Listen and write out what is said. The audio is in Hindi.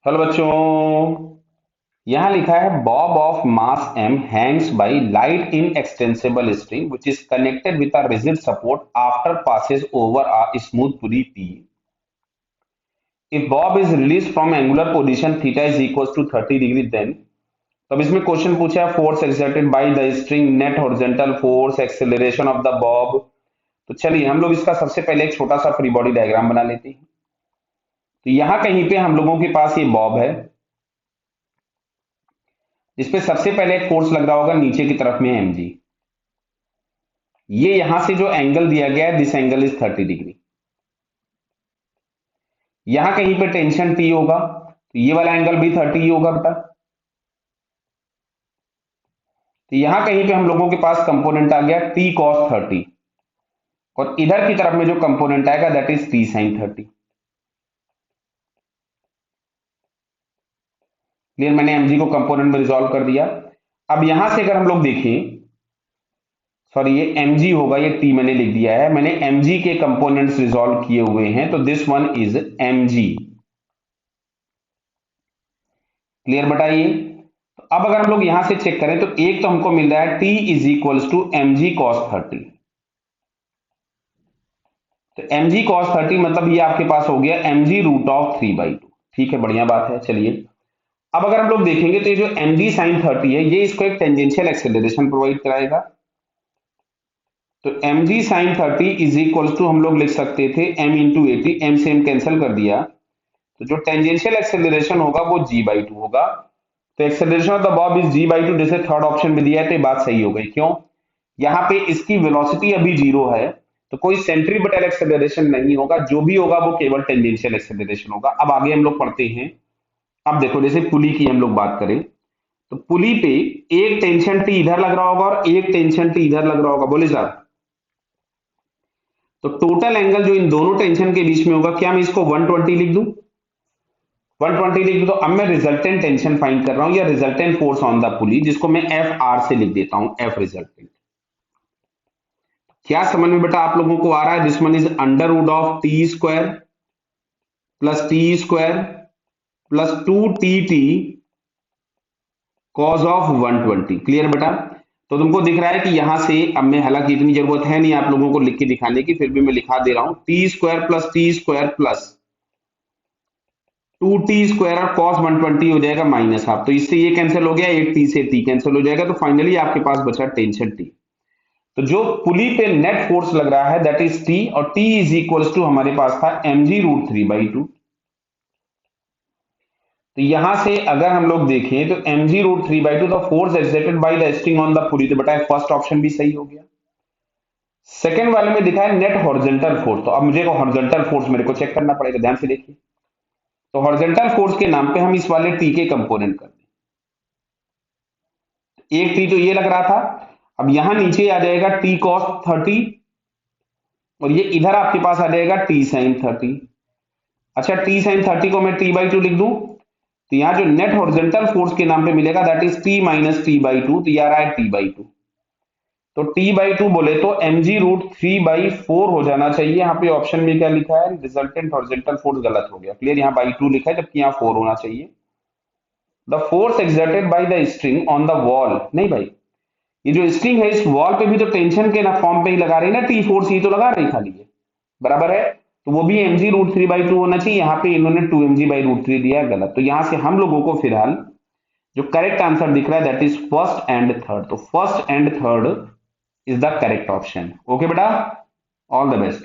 हेलो बच्चों। यहां लिखा है Bob of mass m hangs by light in extensible string which is connected with a rigid support after passes over a smooth pulley p. If bob is released from angular position theta is equals to 30 degree then तो अब इसमें क्वेश्चन पूछा है force exerted by the string net horizontal force acceleration of the Bob. तो चलिए हम लोग इसका सबसे पहले एक छोटा सा फ्री बॉडी डायग्राम बना लेते हैं। तो यहां कहीं पे हम लोगों के पास ये बॉब है जिसपे सबसे पहले एक फोर्स लग रहा होगा नीचे की तरफ में mg। ये यहां से जो एंगल दिया गया है दिस एंगल इज 30 डिग्री। यहां कहीं पे टेंशन T होगा तो ये वाला एंगल भी 30 ही होगा बेटा। तो यहां कहीं पे हम लोगों के पास कंपोनेंट आ गया T cos 30 और इधर की तरफ में जो कंपोनेंट आएगा that is T sin 30। Clear, मैंने mg को कंपोनेंट में रिजॉल्व कर दिया। अब यहां से अगर हम लोग देखें, सॉरी ये mg होगा, ये t मैंने लिख दिया है, मैंने mg के कंपोनेंट्स रिजॉल्व किए हुए हैं तो this one is mg। Clear बताइए। तो अब अगर हम लोग यहां से चेक करें तो एक तो हमको मिल रहा है t is equals to mg cos 30। तो mg cos 30 मतलब ये आपके पास हो गया mg रूट ऑफ 3/2। ठीक है, बढ़िया बात है। चलिए अब अगर हम लोग देखेंगे तो ये जो mg sin 30 है ये इसको एक टेंजेंशियल एक्सेलरेशन प्रोवाइड कराएगा। तो mg sin 30 is equals to हम लोग लिख सकते थे m into A T, M से एम कैंसिल कर दिया तो जो टेंजेंशियल एक्सेलरेशन होगा वो g/2 होगा। तो acceleration of the Bob is g/2, जैसे थर्ड ऑप्शन में दिया है तो ये बात सही हो गई। क्यों? यहाँ पे इसकी वेलोसिटी अभी जीरो है तो कोई सेंट्रीपिटल एक्सेलरेशन नहीं होगा, जो भी होगा वो केवल टेंजेंशियल एक्सेलरेशन होगा। अब आगे हम लोग पढ़ते हैं। अब देखो जैसे पुली की हम लोग बात करें तो पुली पे एक टेंशन टी इधर लग रहा होगा और एक टेंशन टी इधर लग रहा होगा। बोले साहब, तो टोटल एंगल जो इन दोनों टेंशन के बीच में होगा, क्या मैं इसको 120 लिख दूं? 120 लिख दूं तो अब मैं रिजल्टेंट टेंशन फाइंड कर रहा हूं या रिजल्टेंट फोर्स ऑन द पुली, जिसको मैं एफ आर से लिख देता हूं, एफ रिजल्टेंट। क्या समझ में बेटा आप लोगों को आ रहा है? This one is under root of T square plus 2tt cos of 120। Clear बेटा? तो तुमको दिख रहा है कि यहां से अब मैं, हालांकि इतनी जरूरत है नहीं आप लोगों को लिख के दिखाने की, फिर भी मैं लिखा दे रहा हूं t square plus 2t square और cos 120 हो जाएगा माइनस हाफ। तो इससे ये कैंसिल हो गया, एक t से t कैंसिल हो जाएगा तो फाइनली आपके पास बचा टेंशन t। तो जो पुली पे नेट फोर्स लग रहा है दैट इज t और t इज इक्वल्स टू हमारे पास था mg रूट 3/2। तो यहां से अगर हम लोग देखें तो mg root 3/2 the force exerted by the string on the pulley, तो बेटा फर्स्ट ऑप्शन भी सही हो गया। सेकंड वाले में दिखा है नेट हॉरिजॉन्टल फोर्स, तो अब मुझे हॉरिजॉन्टल फोर्स मेरे को चेक करना पड़ेगा। ध्यान से देखिए, तो हॉरिजॉन्टल फोर्स के नाम पे हम इस वाले टी के कंपोनेंट कर दें। एक टी तो ये लग रहा था, अब यहां नीचे आ जाएगा टी कॉस 30 और ये इधर आपके पास आ जाएगा टी साइन 30। अच्छा, टी साइन 30 को मैं t/2 लिख दूं तो यहां जो नेट हॉरिजॉन्टल फोर्स के नाम पे मिलेगा that is t minus t/2, तो ये आ रहा है t/2। तो t/2 बोले तो mg रूट 3/4 हो जाना चाहिए। यहाँ पे ऑप्शन में क्या लिखा है, रिजल्टेंट हॉरिजॉन्टल फोर्स गलत हो गया। क्लियर, यहाँ बाई 2 लिखा है जबकि यहाँ 4 होना चाहिए। The force exerted by the string on the wall, नहीं भाई, ये जो स्ट्रिंग है इस वॉल पे भी तो टेंशन के ना फॉर्म पे ही लगा रही है ना, टी फोर्स ही तो लगा रही खाली है, बराबर है। तो वो भी mg रूट 3/2 होना चाहिए। यहाँ पे इन्होंने 2mg/√3 दिया है, गलत। तो यहां से हम लोगों को फिलहाल जो करेक्ट आंसर दिख रहा है that is first and third. तो first and third is the correct option. Okay बेटा, ऑल द बेस्ट।